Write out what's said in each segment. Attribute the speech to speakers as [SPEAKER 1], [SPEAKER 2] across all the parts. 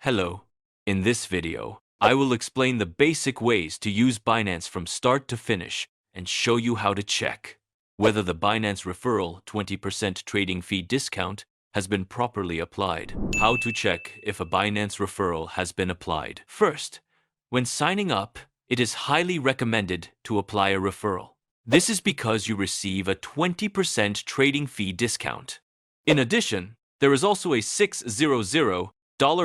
[SPEAKER 1] Hello. In this video, I will explain the basic ways to use Binance from start to finish and show you how to check whether the Binance referral 20% trading fee discount has been properly applied. How to check if a Binance referral has been applied. First, when signing up, it is highly recommended to apply a referral. This is because you receive a 20% trading fee discount. In addition, there is also a $600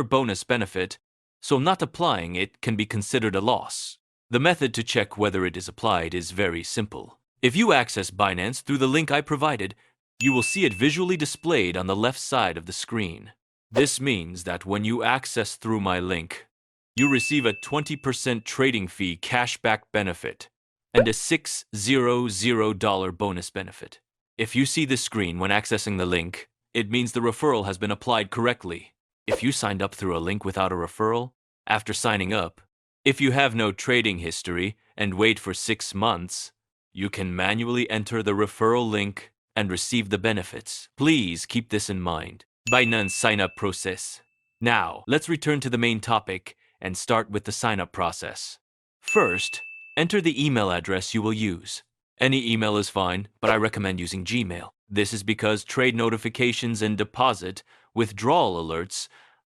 [SPEAKER 1] bonus benefit, so not applying it can be considered a loss. The method to check whether it is applied is very simple. If you access Binance through the link I provided, you will see it visually displayed on the left side of the screen. This means that when you access through my link, you receive a 20% trading fee cashback benefit and a $600 bonus benefit. If you see this screen when accessing the link, it means the referral has been applied correctly. If you signed up through a link without a referral, after signing up, if you have no trading history and wait for 6 months, you can manually enter the referral link and receive the benefits. Please keep this in mind. Binance sign-up process. Now, let's return to the main topic and start with the sign-up process. First, enter the email address you will use. Any email is fine, but I recommend using Gmail. This is because trade notifications and deposit withdrawal alerts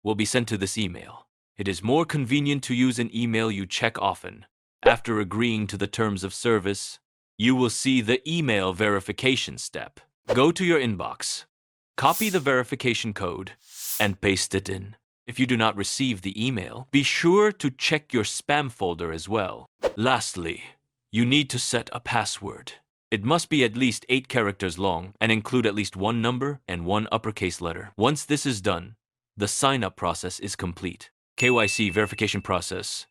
[SPEAKER 1] will be sent to this email. It is more convenient to use an email you check often. After agreeing to the terms of service, you will see the email verification step. Go to your inbox, copy the verification code, and paste it in. If you do not receive the email, be sure to check your spam folder as well. Lastly, you need to set a password. It must be at least 8 characters long and include at least 1 number and 1 uppercase letter. Once this is done, the sign-up process is complete. KYC verification process.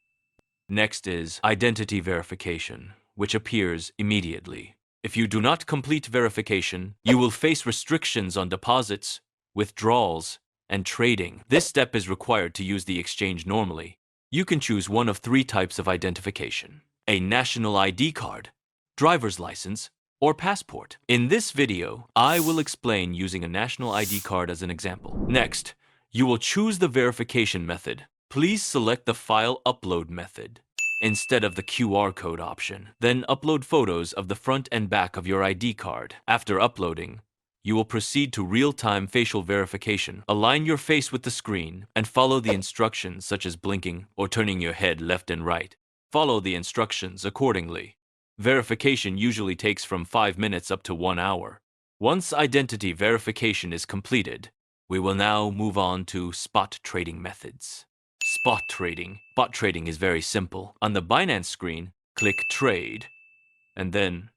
[SPEAKER 1] Next is identity verification, which appears immediately. If you do not complete verification, you will face restrictions on deposits, withdrawals, and trading. This step is required to use the exchange normally. You can choose one of 3 types of identification: a national ID card, driver's license, or passport. In this video, I will explain using a national ID card as an example. Next, you will choose the verification method. Please select the file upload method instead of the QR code option. Then upload photos of the front and back of your ID card. After uploading, you will proceed to real-time facial verification. Align your face with the screen and follow the instructions such as blinking or turning your head left and right. Follow the instructions accordingly. Verification usually takes from 5 minutes up to 1 hour. Once identity verification is completed, we will now move on to spot trading methods. Spot trading. Spot trading is very simple. On the Binance screen, click Trade, and then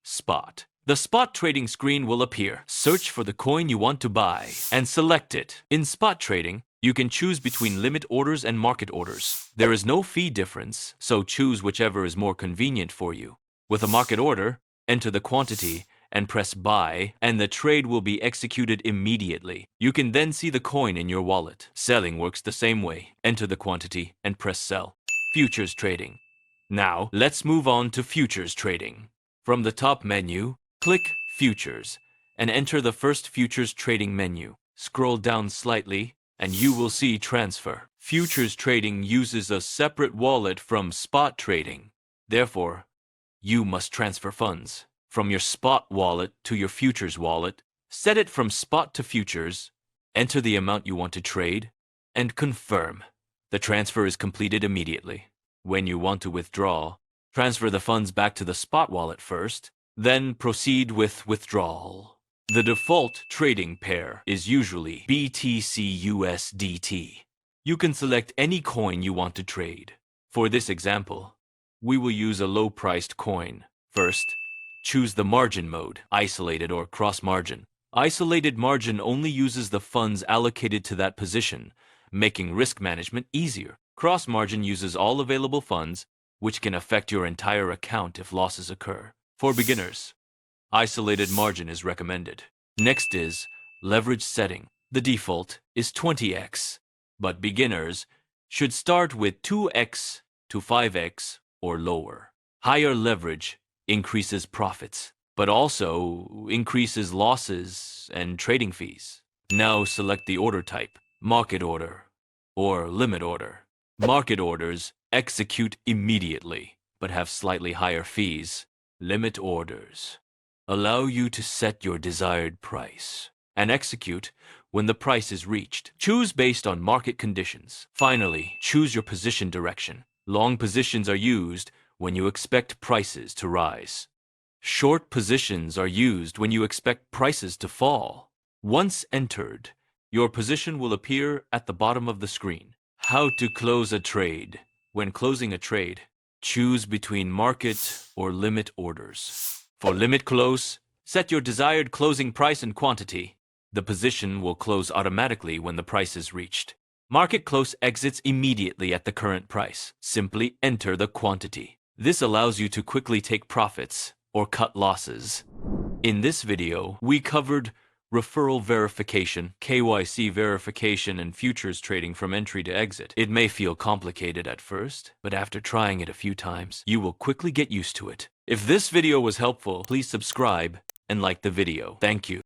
[SPEAKER 1] Spot. The spot trading screen will appear. Search for the coin you want to buy and select it. In spot trading, you can choose between limit orders and market orders. There is no fee difference, so choose whichever is more convenient for you. With a market order, enter the quantity and press buy, and the trade will be executed immediately. You can then see the coin in your wallet. Selling works the same way. Enter the quantity and press sell. Futures trading. Now, let's move on to futures trading. From the top menu, click Futures and enter the first futures trading menu. Scroll down slightly and you will see Transfer. Futures trading uses a separate wallet from spot trading. Therefore, you must transfer funds from your spot wallet to your futures wallet. Set it from spot to futures, enter the amount you want to trade, and confirm. The transfer is completed immediately. When you want to withdraw, transfer the funds back to the spot wallet first, then proceed with withdrawal. The default trading pair is usually BTC USDT. You can select any coin you want to trade. For this example, we will use a low-priced coin. First, choose the margin mode, isolated or cross-margin. Isolated margin only uses the funds allocated to that position, making risk management easier. Cross-margin uses all available funds, which can affect your entire account if losses occur. For beginners, isolated margin is recommended. Next is leverage setting. The default is 20x, but beginners should start with 2x to 5x or lower. Higher leverage increases profits, but also increases losses and trading fees. Now select the order type, market order or limit order. Market orders execute immediately, but have slightly higher fees. Limit orders allow you to set your desired price and execute when the price is reached. Choose based on market conditions. Finally, choose your position direction. Long positions are used when you expect prices to rise. Short positions are used when you expect prices to fall. Once entered, your position will appear at the bottom of the screen. How to close a trade. When closing a trade, choose between market or limit orders. For limit close, set your desired closing price and quantity. The position will close automatically when the price is reached. Market close exits immediately at the current price. Simply enter the quantity. This allows you to quickly take profits or cut losses. In this video, we covered referral verification, KYC verification, and futures trading from entry to exit. It may feel complicated at first, but after trying it a few times, you will quickly get used to it. If this video was helpful, please subscribe and like the video. Thank you.